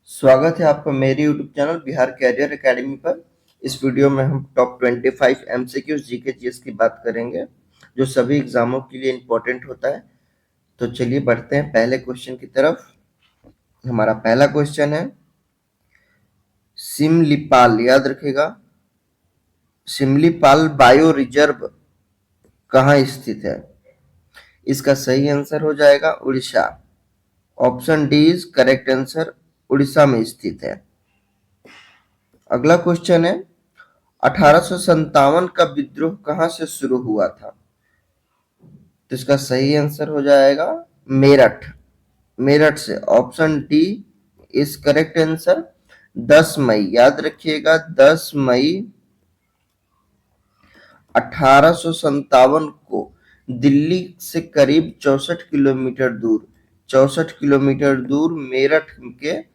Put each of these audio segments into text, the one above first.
स्वागत है आपका मेरे YouTube channel Bihar career academy पर। इस वीडियो में हम टॉप 25 एमसीक्यूज जीके जीएस की बात करेंगे जो सभी एग्जामों के लिए इम्पोर्टेंट होता है। तो चलिए बढ़ते हैं पहले क्वेश्चन की तरफ। हमारा पहला क्वेश्चन है सिमलीपाल, याद रखिएगा, सिमलीपाल बायो रिजर्व कहाँ स्थित है? इसका सही आंसर हो जाएगा Orissa. Option D is correct answer, Orissa में स्थित है। अगला क्वेश्चन है 1857 का विद्रोह कहां से शुरू हुआ था? तो इसका सही आंसर हो जाएगा मेरठ, मेरठ से। Option D is correct answer. 10 मई, याद रखिएगा, 10 मई 1857 को दिल्ली से करीब 64 किलोमीटर दूर मेरठ के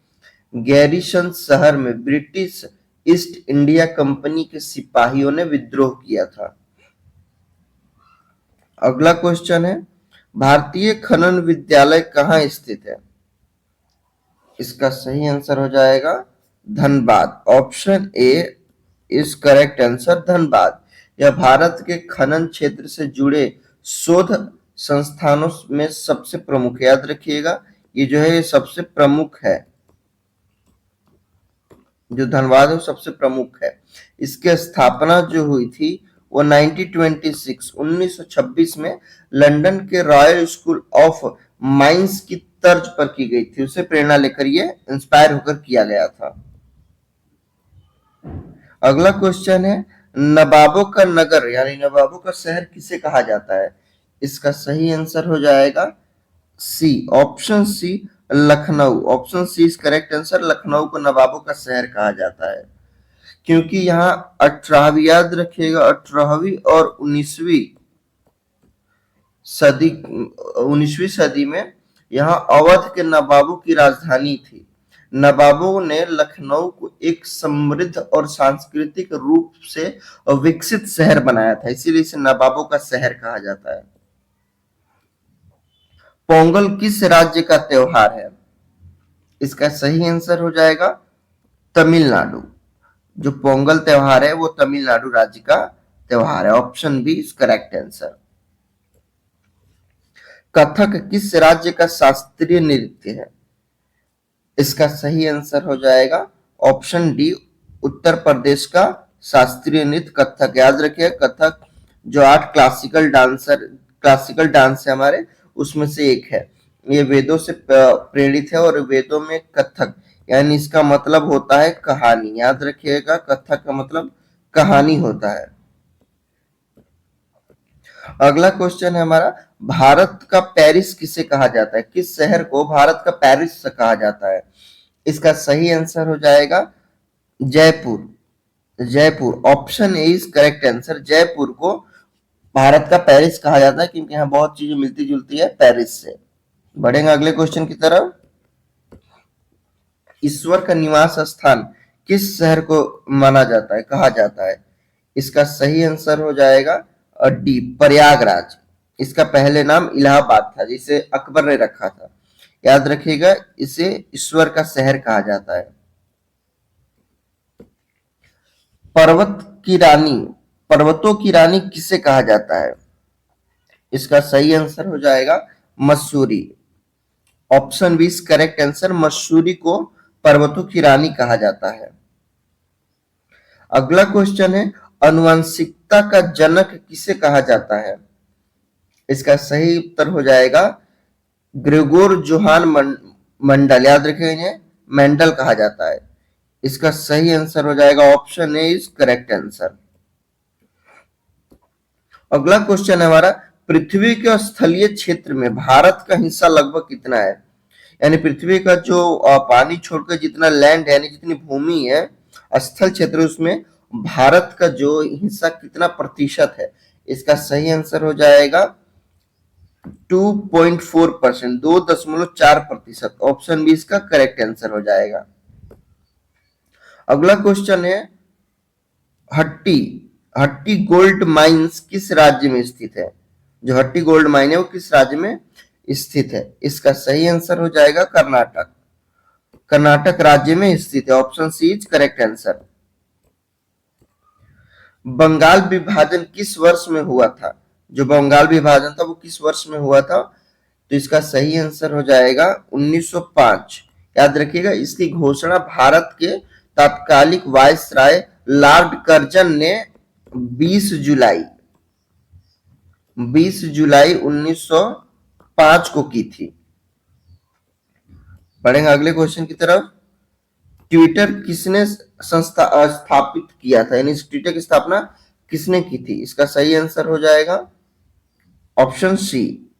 गैरिसन शहर में ब्रिटिश ईस्ट इंडिया कंपनी के सिपाहियों ने विद्रोह किया था। अगला क्वेश्चन है भारतीय खनन विद्यालय कहाँ स्थित है? इसका सही आंसर हो जाएगा Dhanbad. Option A is correct answer, Dhanbad. यह भारत के खनन क्षेत्र से जुड़े शोध संस्थानों में सबसे प्रमुख, याद रखिएगा, ये जो है ये सबसे प्रमुख है, जो धनबाद है वो सबसे प्रमुख है। इसकी स्थापना जो हुई थी वो 1926 में लंदन के रॉयल स्कूल ऑफ माइंस की तर्ज पर की गई थी। उसे प्रेरणा लेकर ये इंस्पायर होकर किया गया था। अगला क्वेश्चन है नवाबों का नगर यानी नवाबों का शहर किसे कहा जाता है? इसका सही आंसर हो जाएगा C, option C, Lucknow. Option C is correct answer. Lucknow को नवाबों का शहर कहा जाता है क्योंकि यहाँ 18वीं, याद रखिएगा, 18वीं और 19वीं सदी में यहाँ अवध के नवाबों की राजधानी थी। नवाबों ने लखनऊ को एक समृद्ध और सांस्कृतिक रूप से विकसित शहर बनाया था, इसीलिए इसे नवाबों का शहर कहा जाता है। पोंगल किस राज्य का त्योहार है? इसका सही आंसर हो जाएगा तमिलनाडु। जो पोंगल त्योहार है वो तमिलनाडु राज्य का त्योहार है। Option B is correct answer. Kathak किस राज्य का शास्त्रीय नृत्य है? इसका सही आंसर हो जाएगा ऑप्शन डी, उत्तर प्रदेश का शास्त्रीय नृत्य कथक। याद रखिए कथक जो 8 क्लासिकल डांस है हमारे, उसमें से एक है। ये वेदों से प्रेरित है और वेदों में कथक यानी इसका मतलब होता है कहानी। याद रखिएगा कथक का मतलब कहानी होता है। अगला क्वेश्चन है हमारा भारत का पेरिस किसे कहा जाता है? किस शहर को भारत का पेरिस से कहा जाता है? इसका सही आंसर हो जाएगा Jaipur, Jaipur. Option A is correct answer. Jaipur को भारत का पेरिस कहा जाता है क्योंकि यहाँ बहुत चीजें मिलती जुलती है पेरिस से। बढ़ेंगे अगले क्वेश्चन की तरफ। ईश्वर का निवास स्थान किस शहर को माना जाता है, कहा जाता है? इसका सही आंसर हो जाएगा डी, प्रयागराज। इसका पहले नाम इलाहाबाद था जिसे अकबर ने रखा था। याद रखिएगा इसे ईश्वर का शहर कहा जाता है। पर्वत की रानी, पर्वतों की रानी किसे कहा जाता है? इसका सही आंसर हो जाएगा Mussoorie. Option B is correct answer. Mussoorie को पर्वतों की रानी कहा जाता है। अगला क्वेश्चन है अनुवांशिकता का जनक किसे कहा जाता है? इसका सही उत्तर हो जाएगा ग्रेगोर जोहान मंडल। याद रखिए इन्हें मेंडल कहा जाता है। इसका सही आंसर हो जाएगा option A is correct answer. अगला क्वेश्चन है हमारा पृथ्वी के स्थलीय क्षेत्र में भारत का हिस्सा लगभग कितना है? यानी पृथ्वी का जो पानी छोड़कर जितना लैंड है यानी जितनी भूमि है स्थल क्षेत्र, उसमें भारत का जो हिस्सा कितना प्रतिशत है? इसका सही आंसर हो जाएगा 2.4%, 2.4%। ऑप्शन बी इसका करेक्ट आंसर हो जाएगा। अगला क्वेश्चन है हट्टी, हट्टी गोल्ड माइंस किस राज्य में स्थित है? जो हट्टी गोल्ड माइन है वो किस राज्य में स्थित है? इसका सही आंसर हो जाएगा कर्नाटक। कर्नाटक राज्य में स्थित है। Option C is correct answer. Bengal विभाजन किस वर्ष में हुआ था? जो बंगाल विभाजन था वो किस वर्ष में हुआ था? तो इसका सही आंसर हो जाएगा 1905। याद रखिएगा, इसकी घोषणा भारत के तात्कालिक वायसराय लॉर्ड कर्जन ने 20 जुलाई 1905 को की थी। बढ़ेंगे अगले क्वेश्चन की तरफ। ट्विटर किसने स्थापित किया था, यानी ट्विटर की स्थापना किसने की थी? इसका सही आंसर हो जाएगा option C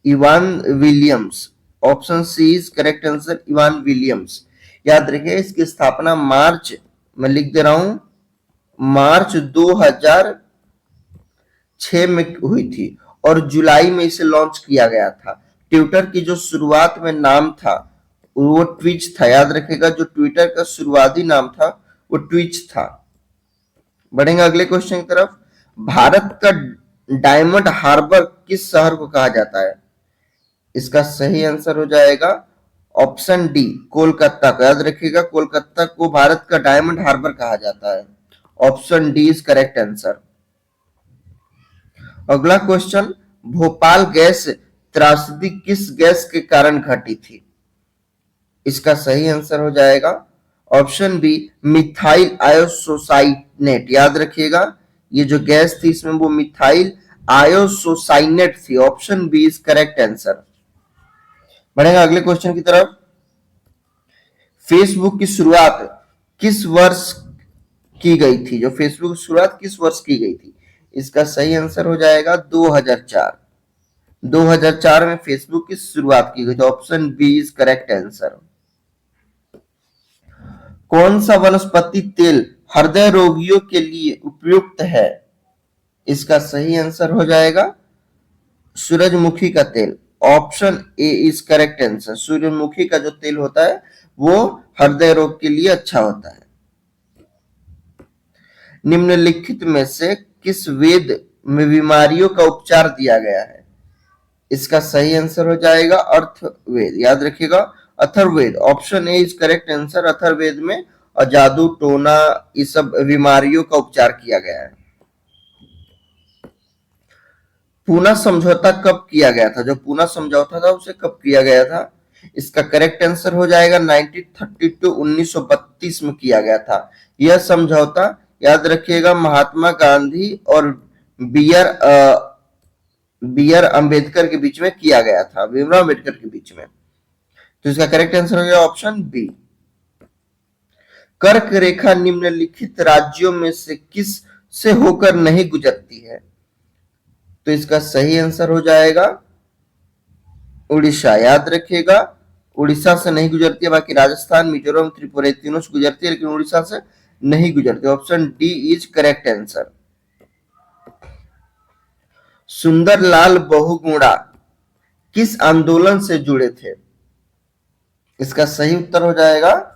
Evan Williams. Option C is correct answer, Evan Williams. याद रखिए, इसकी स्थापना मार्च, मैं लिख दे रहा हूं, मार्च 2006 में हुई थी और जुलाई में इसे लॉन्च किया गया था। ट्विटर की जो शुरुआत में नाम था वो ट्विच था। याद रखेगा, जो ट्विटर का शुरुआती नाम था वो ट्विच था। बढ़ेंगे अगले क्वेश्चन की तरफ। भारत का डायमंड हार्बर किस शहर को कहा जाता है? इसका सही आंसर हो जाएगा ऑप्शन डी कोलकाता को। याद रखिएगा, कोलकाता को भारत का डायमंड हार्बर कहा जाता है। Option D is correct answer. अगला क्वेश्चन, भोपाल गैस त्रासदी किस गैस के कारण घटी थी? इसका सही आंसर हो जाएगा ऑप्शन बी मिथाइल आयोसोसाइनेट। याद रखिएगा, ये जो गैस थी इसमें वो मिथाइल आयोसोसाइनेट थी। Option B is correct answer. बढ़ेगा अगले क्वेश्चन की तरफ। फेसबुक की शुरुआत किस वर्ष की गई थी? जो फेसबुक की शुरुआत किस वर्ष की गई थी? इसका सही आंसर हो जाएगा 2004। 2004 में फेसबुक की शुरुआत की गई थी। Option B is correct answer. कौन सा वनस्पति तेल हृदय रोगियों के लिए उपयुक्त है? इसका सही आंसर हो जाएगा सूरजमुखी का तेल। Option A is correct answer. सूरजमुखी का जो तेल होता है वो हृदय रोग के लिए अच्छा होता है। निम्नलिखित में से किस वेद में बीमारियों का उपचार दिया गया है? इसका सही आंसर हो जाएगा अथर्ववेद। याद रखिएगा, Atharvaveda. Option A is correct answer. Atharvaveda में जादू टोना ये सब बीमारियों का उपचार किया गया है। पूना समझौता कब किया गया था? जो पूना समझौता था उसे कब किया गया था? इसका करेक्ट आंसर हो जाएगा 1932 में किया गया था। यह समझौता, याद रखिएगा, महात्मा गांधी और बी आर अंबेडकर के बीच में किया गया था, भीमराव अंबेडकर के बीच में। तो इसका करेक्ट आंसर हो गया ऑप्शन बी। कर्क रेखा निम्नलिखित राज्यों में से किस से होकर नहीं गुजरती है? तो इसका सही आंसर हो जाएगा उड़ीसा। याद रखिएगा, उड़ीसा से नहीं गुजरती है, बाकी राजस्थान, मिजोरम, त्रिपुरा तीनों से गुजरती है, लेकिन उड़ीसा से नहीं गुजरती। Option D is correct answer. Sunderlal Bahuguna किस आंदोलन से जुड़े थे? इसका सही उत्तर हो जाएगा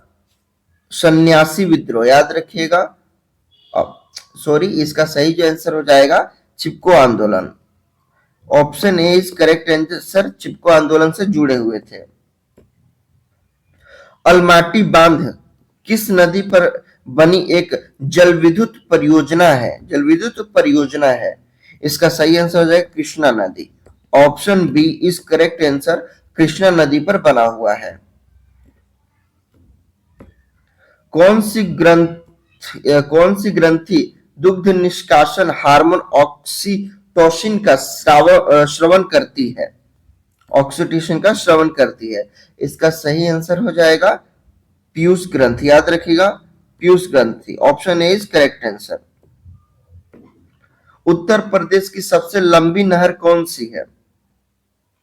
सन्यासी विद्रोह। याद रखिएगा, सॉरी, इसका सही जो आंसर हो जाएगा चिपको आंदोलन। Option A is correct answer. Chipko आंदोलन से जुड़े हुए थे। अलमाटी बांध किस नदी पर बनी एक जलविद्युत परियोजना है? जलविद्युत परियोजना है। इसका सही आंसर हो जाएगा कृष्णा नदी। Option B is correct answer. Krishna नदी पर बना हुआ है। कौन सी ग्रंथि दुग्ध निष्कासन हार्मोन ऑक्सीटोसिन का श्रवण करती है? ऑक्सीटोसिन का श्रवण करती है। इसका सही आंसर हो जाएगा पीयूष ग्रंथि। याद रखिएगा, पीयूष ग्रंथि। Option A is correct answer. Uttar Pradesh की सबसे लंबी नहर कौन सी है?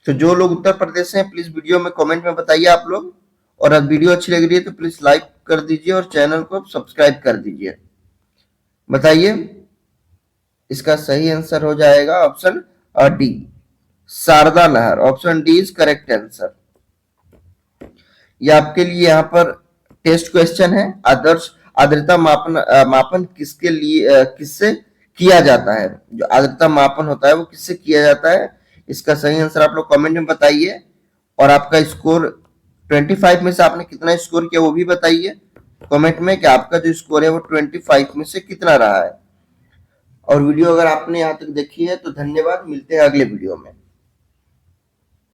तो जो लोग उत्तर प्रदेश हैं प्लीज वीडियो में कमेंट में बताइए आप लोग। और अब वीडियो अच्छी लग रही है तो प्लीज लाइक कर दीजिए और चैनल को सब्सक्राइब कर दीजिए। बताइए, इसका सही आंसर हो जाएगा ऑप्शन डी शारदा नहर। Option D is correct answer. ये आपके लिए यहाँ पर टेस्ट क्वेश्चन है। आदर्श आर्द्रता मापन किसके लिए किससे किया जाता है? जो आर्द्रता मापन होता है वो किससे किया जाता है? इसका सही आंसर आप लोग कमेंट में बताइए और आपका स्कोर 25 में से आपने कितना स्कोर किया वो भी बताइए कमेंट में कि आपका जो स्कोर है वो 25 में से कितना रहा है। और वीडियो अगर आपने यहाँ तक देखी है तो धन्यवाद, मिलते हैं अगले वीडियो में।